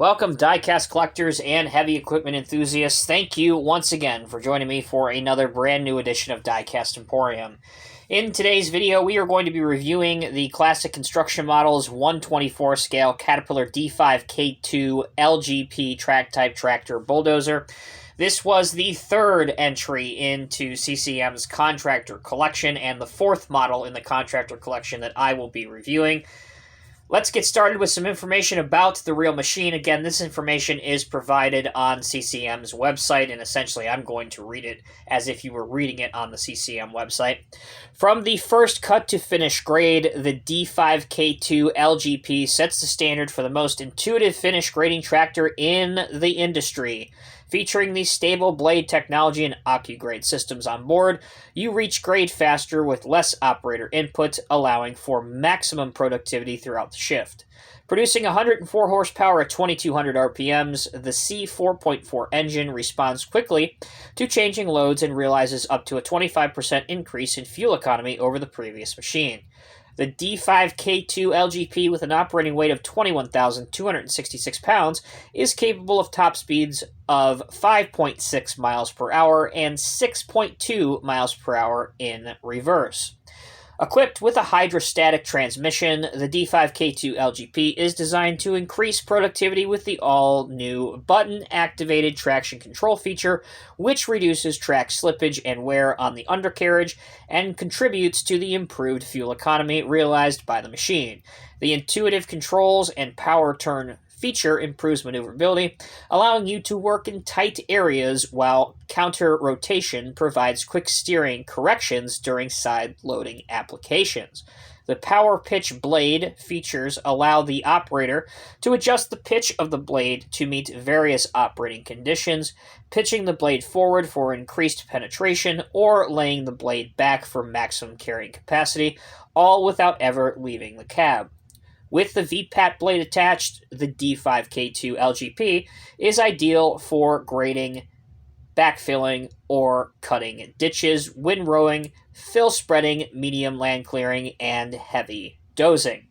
Welcome, diecast collectors and heavy equipment enthusiasts. Thank you once again for joining me for another brand new edition of Diecast Emporium. In today's video, we are going to be reviewing the classic construction models 1/24 scale Caterpillar D5k2 Lgp track type tractor bulldozer. This was the third entry into CCM's Contractor collection and the fourth model in the Contractor collection that I will be reviewing. Let's get started with some information about the real machine. Again, this information is provided on CCM's website, and essentially I'm going to read it as if you were reading it on the CCM website. From the first cut to finish grade, the D5k2 Lgp sets the standard for the most intuitive finish grading tractor in the industry. Featuring the stable blade technology and OcuGrade systems on board, you reach grade faster with less operator input, allowing for maximum productivity throughout the shift. Producing 104 horsepower at 2200 RPMs, the C4.4 engine responds quickly to changing loads and realizes up to a 25% increase in fuel economy over the previous machine. The D5k2 Lgp, with an operating weight of 21,266 pounds, is capable of top speeds of 5.6 miles per hour and 6.2 miles per hour in reverse. Equipped with a hydrostatic transmission, the D5k2 Lgp is designed to increase productivity with the all-new button-activated traction control feature, which reduces track slippage and wear on the undercarriage and contributes to the improved fuel economy realized by the machine. The intuitive controls and power turn feature improves maneuverability, allowing you to work in tight areas, while counter rotation provides quick steering corrections during side loading applications. The power pitch blade features allow the operator to adjust the pitch of the blade to meet various operating conditions, pitching the blade forward for increased penetration or laying the blade back for maximum carrying capacity, all without ever leaving the cab. With the VPAT blade attached, the D5k2 Lgp is ideal for grading, backfilling, or cutting ditches, windrowing, fill spreading, medium land clearing, and heavy dozing.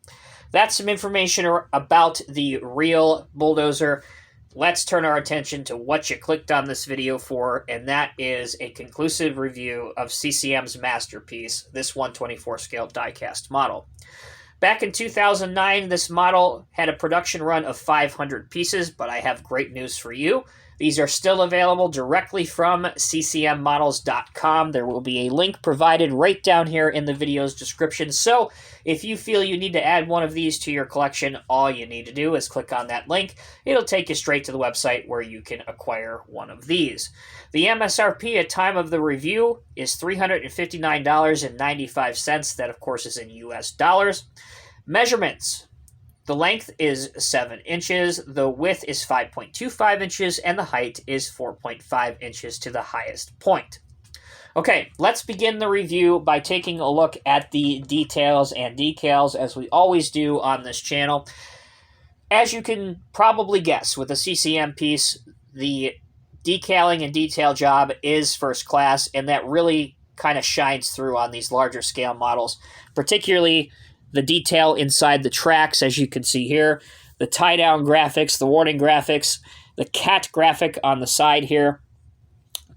That's some information about the real bulldozer. Let's turn our attention to what you clicked on this video for, and that is a conclusive review of CCM's masterpiece, this 1/24 scale diecast model. Back in 2009, this model had a production run of 500 pieces, but I have great news for you. These are still available directly from ccmmodels.com. There will be a link provided right down here in the video's description. So if you feel you need to add one of these to your collection, all you need to do is click on that link. It'll take you straight to the website where you can acquire one of these. The MSRP at time of the review is $359.95. That, of course, is in US dollars. Measurements. The length is 7 inches, the width is 5.25 inches, and the height is 4.5 inches to the highest point. Okay, let's begin the review by taking a look at the details and decals, as we always do on this channel. As you can probably guess, with a CCM piece, the decaling and detail job is first class, and that really kind of shines through on these larger scale models, particularly the detail inside the tracks, as you can see here, the tie-down graphics, the warning graphics, the cat graphic on the side here,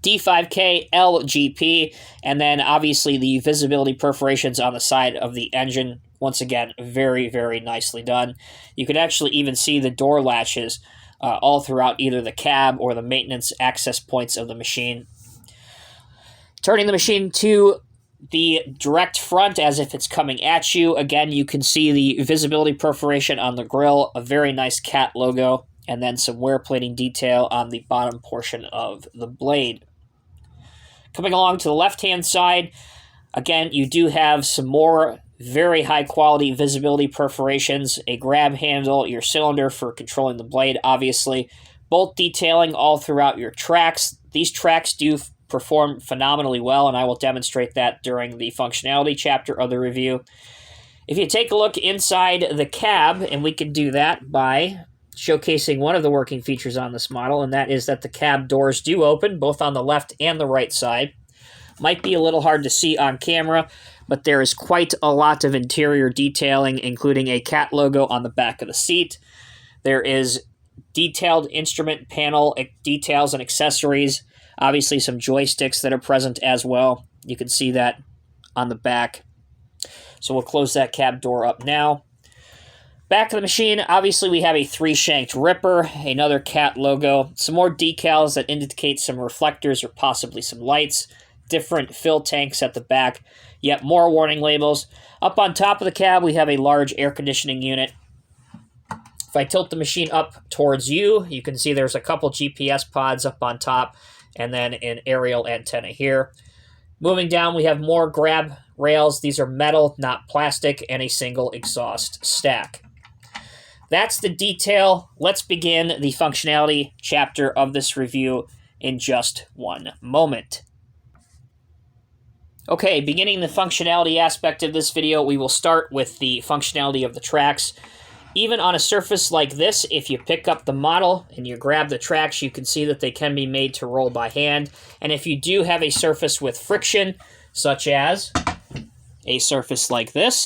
D5k Lgp, and then obviously the visibility perforations on the side of the engine. Once again, very, very nicely done. You can actually even see the door latches all throughout either the cab or the maintenance access points of the machine. Turning the machine to the direct front as if it's coming at you. Again, you can see the visibility perforation on the grille, a very nice cat logo, and then some wear plating detail on the bottom portion of the blade. Coming along to the left-hand side, again, you do have some more very high-quality visibility perforations, a grab handle, your cylinder for controlling the blade, obviously, bolt detailing all throughout your tracks. These tracks do perform phenomenally well, and I will demonstrate that during the functionality chapter of the review. If you take a look inside the cab, and we can do that by showcasing one of the working features on this model, and that is that the cab doors do open, both on the left and the right side. Might be a little hard to see on camera, but there is quite a lot of interior detailing, including a cat logo on the back of the seat. There is detailed instrument panel details and accessories. Obviously some joysticks that are present as well. You can see that on the back. So we'll close that cab door up now. Back of the machine, obviously we have a 3-shanked ripper, another cat logo, some more decals that indicate some reflectors or possibly some lights, different fill tanks at the back, yet more warning labels. Up on top of the cab, we have a large air conditioning unit. If I tilt the machine up towards you, you can see there's a couple GPS pods up on top, and then an aerial antenna here. Moving down, we have more grab rails. These are metal, not plastic, and a single exhaust stack. That's the detail. Let's begin the functionality chapter of this review in just one moment. Okay, beginning the functionality aspect of this video, we will start with the functionality of the tracks. Even on a surface like this, if you pick up the model and you grab the tracks, you can see that they can be made to roll by hand. And if you do have a surface with friction, such as a surface like this,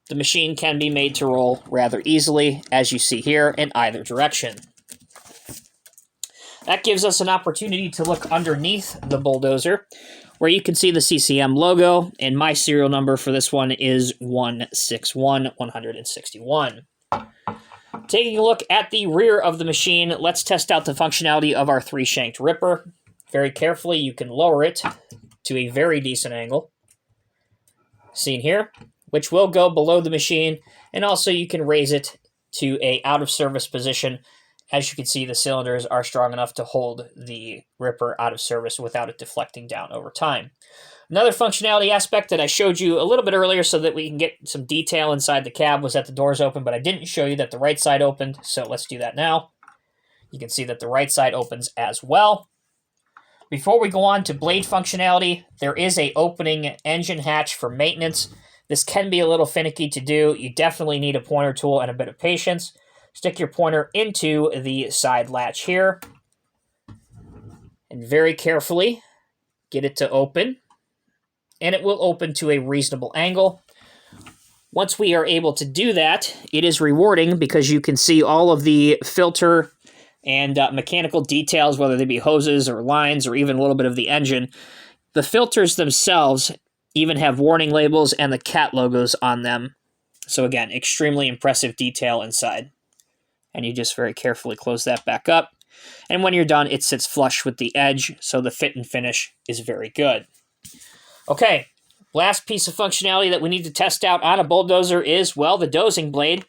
the machine can be made to roll rather easily, as you see here, in either direction. That gives us an opportunity to look underneath the bulldozer, where you can see the CCM logo, and my serial number for this one is 161161. Taking a look at the rear of the machine, let's test out the functionality of our 3-shanked ripper. Very carefully, you can lower it to a very decent angle, seen here, which will go below the machine, and also you can raise it to a out-of-service position. As you can see, the cylinders are strong enough to hold the ripper out of service without it deflecting down over time. Another functionality aspect that I showed you a little bit earlier so that we can get some detail inside the cab was that the doors open, but I didn't show you that the right side opened, so let's do that now. You can see that the right side opens as well. Before we go on to blade functionality, there is an opening engine hatch for maintenance. This can be a little finicky to do. You definitely need a pointer tool and a bit of patience. Stick your pointer into the side latch here and very carefully get it to open, and it will open to a reasonable angle. Once we are able to do that, it is rewarding because you can see all of the filter and mechanical details, whether they be hoses or lines or even a little bit of the engine. The filters themselves even have warning labels and the cat logos on them. So again, extremely impressive detail inside. And you just very carefully close that back up. And when you're done, it sits flush with the edge, so the fit and finish is very good. Okay, last piece of functionality that we need to test out on a bulldozer is, well, the dozing blade.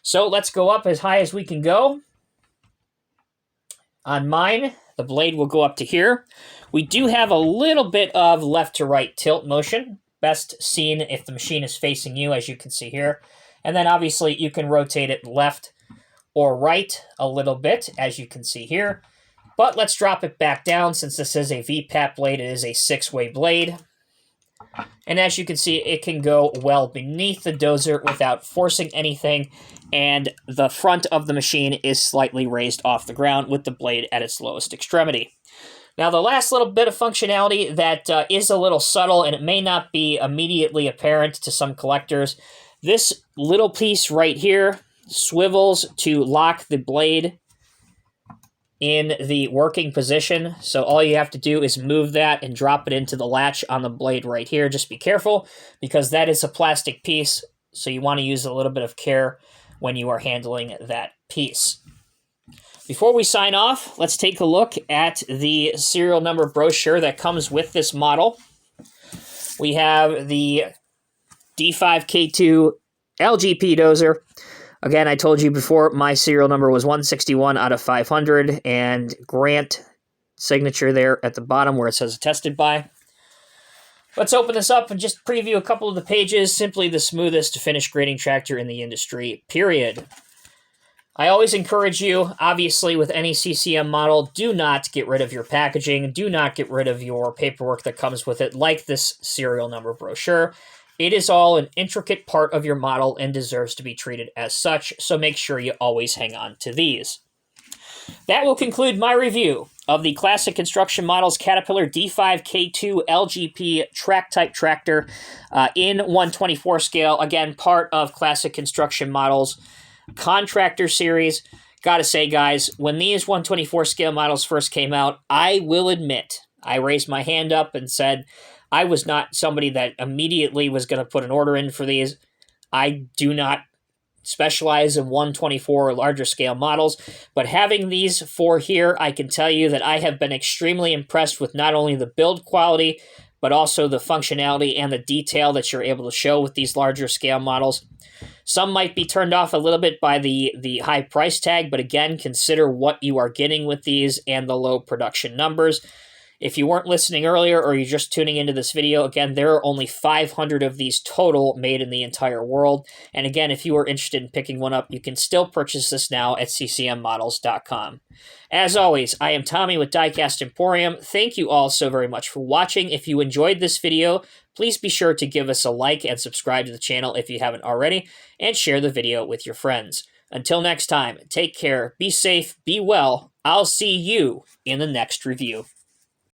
So let's go up as high as we can go. On mine, the blade will go up to here. We do have a little bit of left to right tilt motion, best seen if the machine is facing you, as you can see here. And then obviously you can rotate it left or right a little bit, as you can see here. But let's drop it back down. Since this is a VPAP blade, it is a 6-way blade. And as you can see, it can go well beneath the dozer without forcing anything, and the front of the machine is slightly raised off the ground with the blade at its lowest extremity. Now, the last little bit of functionality that is a little subtle, and it may not be immediately apparent to some collectors, this little piece right here swivels to lock the blade in the working position. So all you have to do is move that and drop it into the latch on the blade right here. Just be careful because that is a plastic piece, so you want to use a little bit of care when you are handling that piece. Before we sign off, let's take a look at the serial number brochure that comes with this model. We have the D5k2 Lgp Dozer. Again, I told you before, my serial number was 161 out of 500, and Grant signature there at the bottom where it says attested by. Let's open this up and just preview a couple of the pages. Simply the smoothest finish grading tractor in the industry, period. I always encourage you, obviously, with any CCM model, do not get rid of your packaging. Do not get rid of your paperwork that comes with it, like this serial number brochure. It is all an intricate part of your model and deserves to be treated as such, so make sure you always hang on to these. That will conclude my review of the Classic Construction Models Caterpillar D5k2 Lgp track-type tractor in 1/24 scale. Again, part of Classic Construction Models Contractor series. Gotta say, guys, when these 124 scale models first came out, I will admit, I raised my hand up and said I was not somebody that immediately was going to put an order in for these. I do not specialize in 124 or larger scale models, but having these four here, I can tell you that I have been extremely impressed with not only the build quality, but also the functionality and the detail that you're able to show with these larger scale models. Some might be turned off a little bit by the high price tag, but again, consider what you are getting with these and the low production numbers. If you weren't listening earlier or you're just tuning into this video, again, there are only 500 of these total made in the entire world. And again, if you are interested in picking one up, you can still purchase this now at ccmmodels.com. As always, I am Tommy with Diecast Emporium. Thank you all so very much for watching. If you enjoyed this video, please be sure to give us a like and subscribe to the channel if you haven't already, and share the video with your friends. Until next time, take care, be safe, be well. I'll see you in the next review.